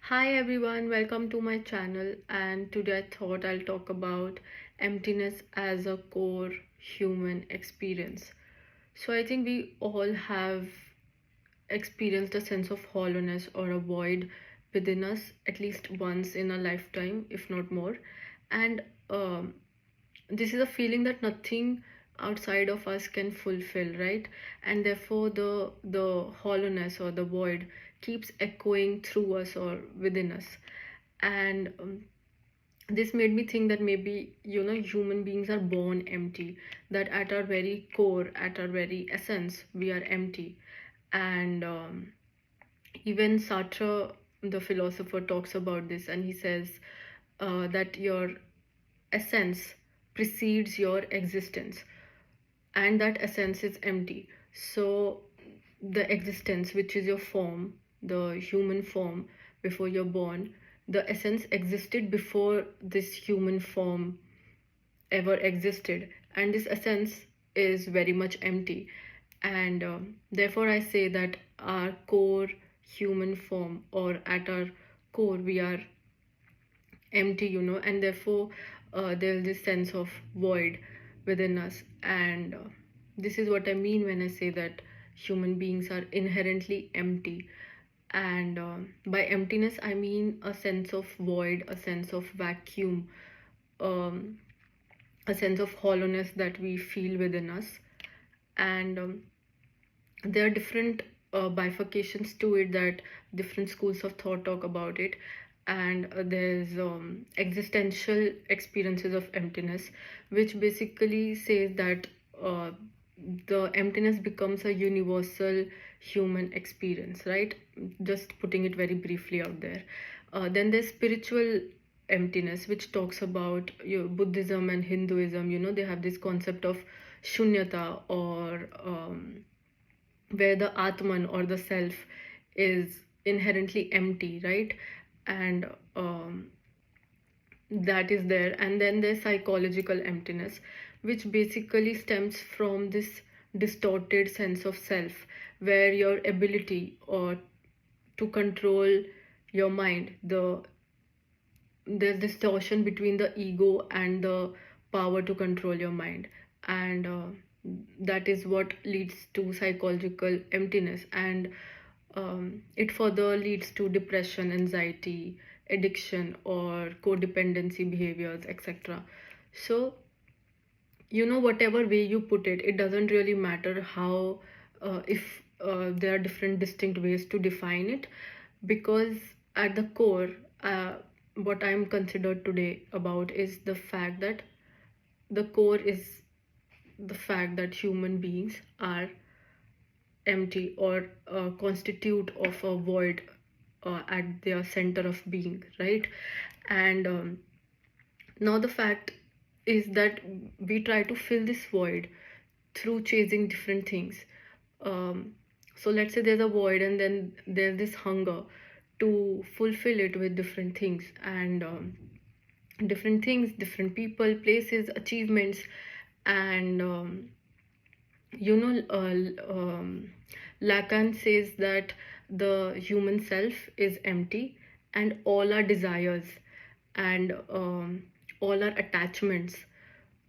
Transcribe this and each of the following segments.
Hi everyone, welcome to my channel. And today I thought I'll talk about emptiness as a core human experience. So I think we all have experienced a sense of hollowness or a void within us at least once in a lifetime, if not more. And this is a feeling that nothing outside of us can fulfill, right? And therefore the hollowness or the void keeps echoing through us or within us. And this made me think that maybe human beings are born empty, that at our very core, at our very essence, we are empty. And even Sartre, the philosopher, talks about this, and he says that your essence precedes your existence, and that essence is empty. So the existence, which is your form, the human form, before you're born, the essence existed before this human form ever existed, and this essence is very much empty. And therefore I say that our core human form, or at our core, we are empty, and therefore there's this sense of void within us. And this is what I mean when I say that human beings are inherently empty. And by emptiness I mean a sense of void, a sense of vacuum, um, a sense of hollowness that we feel within us. And there are different bifurcations to it, that different schools of thought talk about it. And there's existential experiences of emptiness, which basically says that uh, the emptiness becomes a universal human experience, right? Just putting it very briefly out there. Then there's spiritual emptiness, which talks about Buddhism and Hinduism. They have this concept of shunyata, or where the atman or the self is inherently empty, right? And that is there. And then there's psychological emptiness, which basically stems from this distorted sense of self, where your ability or to control your mind, there's distortion between the ego and the power to control your mind. And that is what leads to psychological emptiness. And it further leads to depression, anxiety, addiction, or codependency behaviors, etc. So whatever way you put it, it doesn't really matter how, if there are different distinct ways to define it, because at the core, what I'm considered today about is the fact that the core is the fact that human beings are empty, or constitute of a void at their center of being, right? And now the fact is that we try to fill this void through chasing different things. So let's say there's a void, and then there's this hunger to fulfill it with different things. And different things, different people, places, achievements. And Lacan says that the human self is empty, and all our desires and all our attachments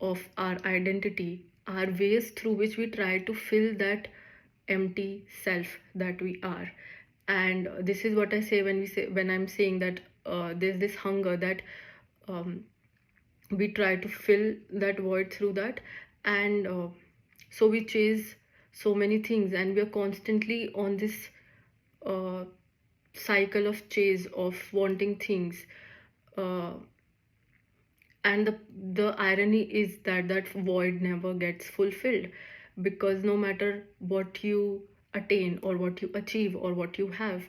of our identity are ways through which we try to fill that empty self that we are. And this is what I say when I'm saying that there's this hunger that um, we try to fill that void through that. And so we chase so many things, and we are constantly on this uh, cycle of chase, of wanting things. uh, and the irony is that that void never gets fulfilled, because no matter what you attain or what you achieve or what you have,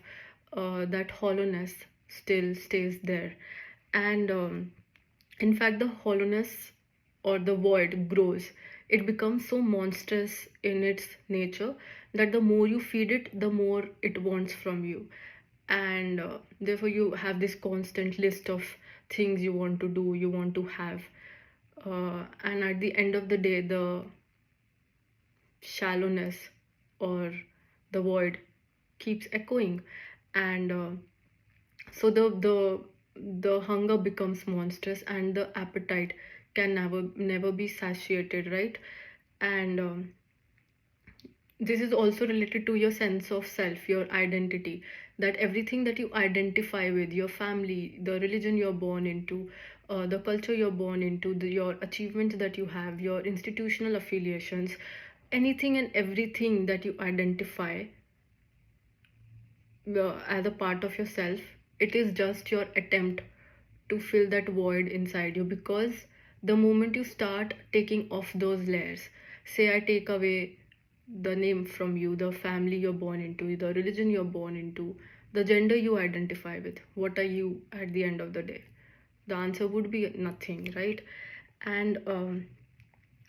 that hollowness still stays there. And in fact, the hollowness or the void grows. It becomes so monstrous in its nature that the more you feed it, the more it wants from you. And therefore, you have this constant list of things you want to do, you want to have. And at the end of the day, the shallowness or the void keeps echoing. And So the hunger becomes monstrous, and the appetite can never be satiated, right? And this is also related to your sense of self, your identity, that everything that you identify with, your family, the religion you're born into, the culture you're born into, your achievements that you have, your institutional affiliations, anything and everything that you identify as a part of yourself, it is just your attempt to fill that void inside you. Because the moment you start taking off those layers, say I take away the name from you, the family you're born into, the religion you're born into, the gender you identify with, what are you at the end of the day? The answer would be nothing, right? And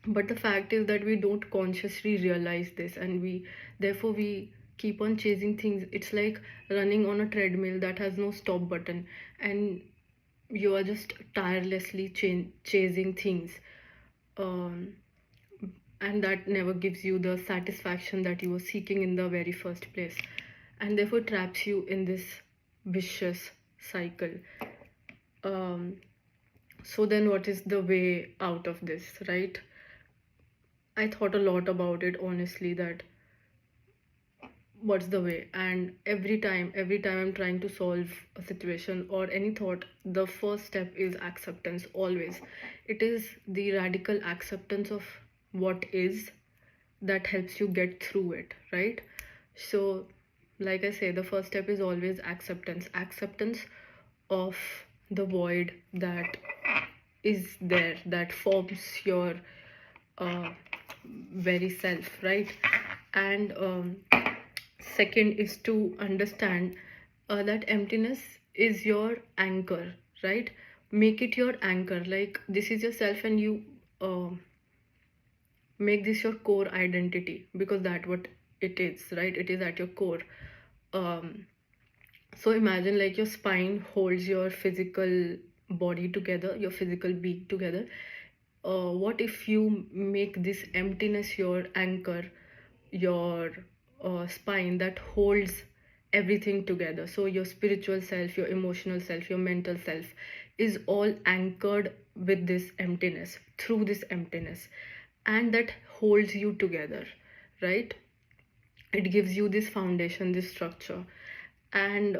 but the fact is that we don't consciously realize this, and we keep on chasing things. It's like running on a treadmill that has no stop button, and you are just tirelessly chasing things, um, and that never gives you the satisfaction that you were seeking in the very first place, and therefore traps you in this vicious cycle. um, so then what is the way out of this, right? I thought a lot about it, honestly, that what's the way. And every time I'm trying to solve a situation or any thought, the first step is acceptance, always. It is the radical acceptance of what is that helps you get through it, right? So like I say, the first step is always acceptance of the void that is there, that forms your uh, very self, right? And second is to understand that emptiness is your anchor, right? Make it your anchor, like this is yourself, and you uh, make this your core identity, because that what it is, right? It is at your core. um, so imagine like your spine holds your physical body together, your physical being together. What if you make this emptiness your anchor, your spine that holds everything together? So your spiritual self, your emotional self, your mental self is all anchored with this emptiness, through this emptiness, and that holds you together, right? It gives you this foundation, this structure. And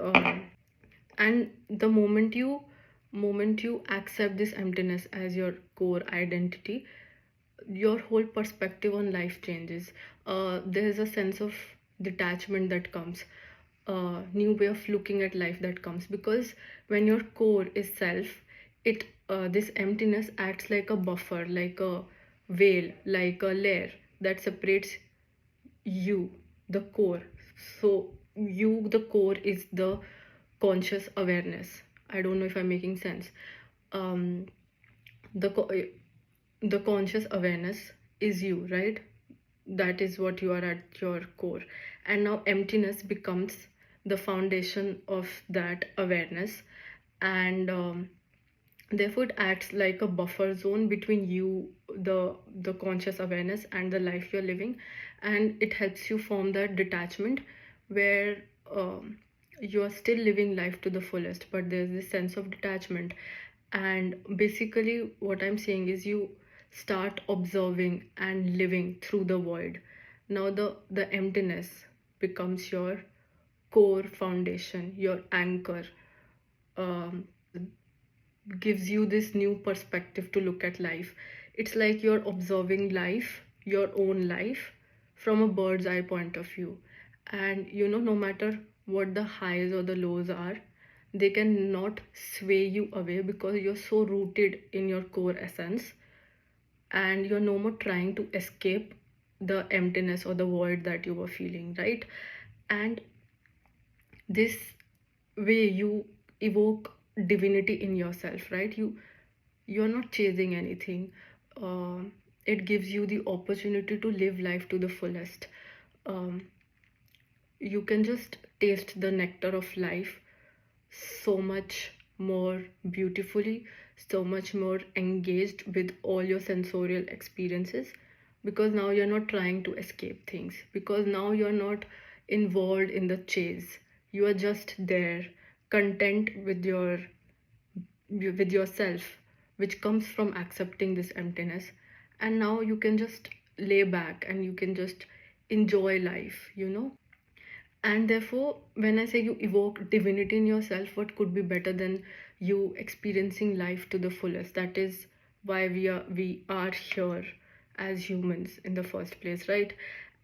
and the moment you accept this emptiness as your core identity, your whole perspective on life changes. There's a sense of detachment that comes, new way of looking at life that comes, because when your core is self, it this emptiness acts like a buffer, like a veil, like a layer that separates you, the core. So you, the core, is the conscious awareness. I don't know if I'm making sense. um the the conscious awareness is you, right? That is what you are at your core. And now emptiness becomes the foundation of that awareness. And therefore it acts like a buffer zone between you, the conscious awareness, and the life you're living. And it helps you form that detachment where you are still living life to the fullest, but there's this sense of detachment. And basically what I'm saying is you start observing and living through the void. Now the emptiness becomes your core foundation, your anchor. um, Gives you this new perspective to look at life. It's like you're observing life, your own life, from a bird's eye point of view. And no matter what the highs or the lows are, they cannot sway you away, because you're so rooted in your core essence, and you're no more trying to escape the emptiness or the void that you were feeling, right? And this way you evoke divinity in yourself, right? You're not chasing anything. It gives you the opportunity to live life to the fullest. um, you can just taste the nectar of life so much more beautifully, so much more engaged with all your sensorial experiences, because now you're not trying to escape things, because now you're not involved in the chase. You are just there, content with yourself, which comes from accepting this emptiness. And now you can just lay back and you can just enjoy life, and therefore, when I say you evoke divinity in yourself, what could be better than you experiencing life to the fullest? That is why we are here as humans in the first place, right?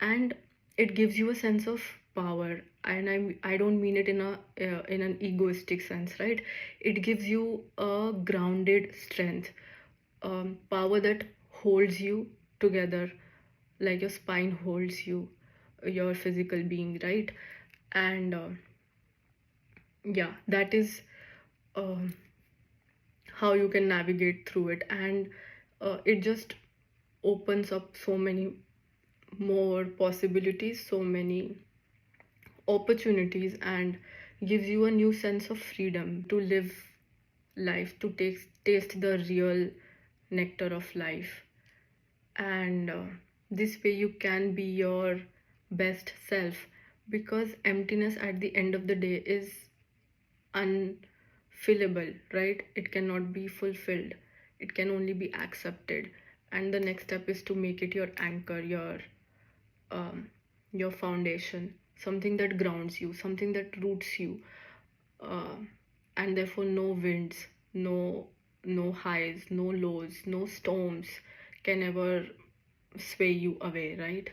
And it gives you a sense of power, and I don't mean it in an egoistic sense, right? It gives you a grounded strength, power that holds you together, like your spine holds you, your physical being, right? And yeah, that is um how you can navigate through it. And it just opens up so many more possibilities, so many opportunities, and gives you a new sense of freedom to live life, to taste the real nectar of life. And this way you can be your best self, because emptiness at the end of the day is unfillable, right? It cannot be fulfilled, it can only be accepted. And the next step is to make it your anchor, um, your foundation, something that grounds you, something that roots you. uh, and therefore no winds, no highs, no lows, no storms can ever sway you away, right?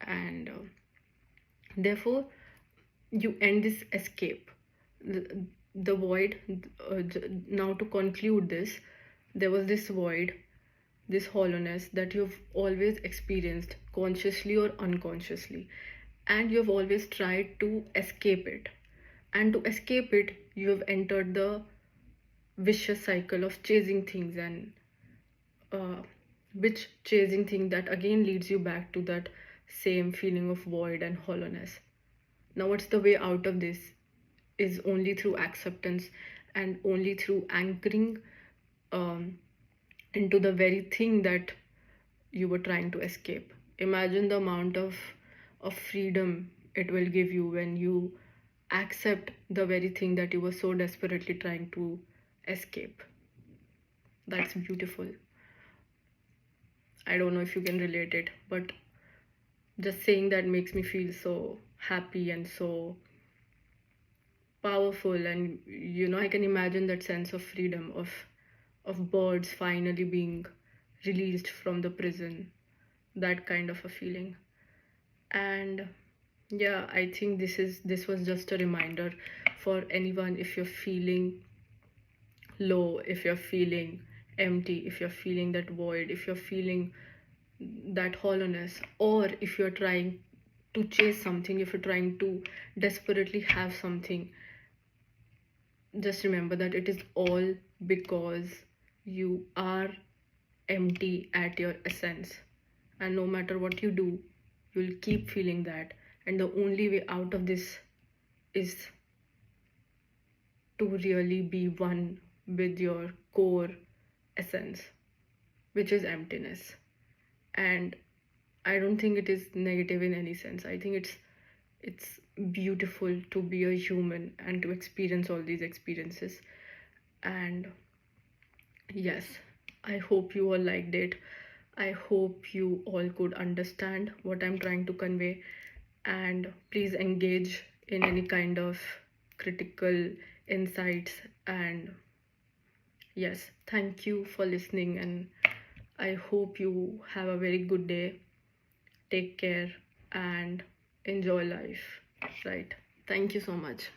And therefore you end this escape, the void. Now to conclude this, there was this void, this hollowness that you've always experienced consciously or unconsciously, and you've always tried to escape it. And to escape it, you have entered the vicious cycle of chasing things, and uh, which chasing thing that again leads you back to that same feeling of void and hollowness. Now, what's the way out of this? Is only through acceptance, and only through anchoring um, into the very thing that you were trying to escape. Imagine the amount of freedom it will give you when you accept the very thing that you were so desperately trying to escape. That's beautiful. I don't know if you can relate it, but just saying that makes me feel so happy and so powerful. And I can imagine that sense of freedom of birds finally being released from the prison, that kind of a feeling. And yeah, I think this was just a reminder for anyone. If you're feeling low, if you're feeling empty, if you're feeling that void, if you're feeling that hollowness, or if you're trying to chase something, if you're trying to desperately have something, just remember that it is all because you are empty at your essence. And no matter what you do, you'll keep feeling that. And the only way out of this is to really be one with your core essence, which is emptiness. And I don't think it is negative in any sense. I think it's beautiful to be a human and to experience all these experiences. And yes, I hope you all liked it. I hope you all could understand what I'm trying to convey. And please engage in any kind of critical insights. And yes, thank you for listening. And I hope you have a very good day. Take care and enjoy life. Right. Thank you so much.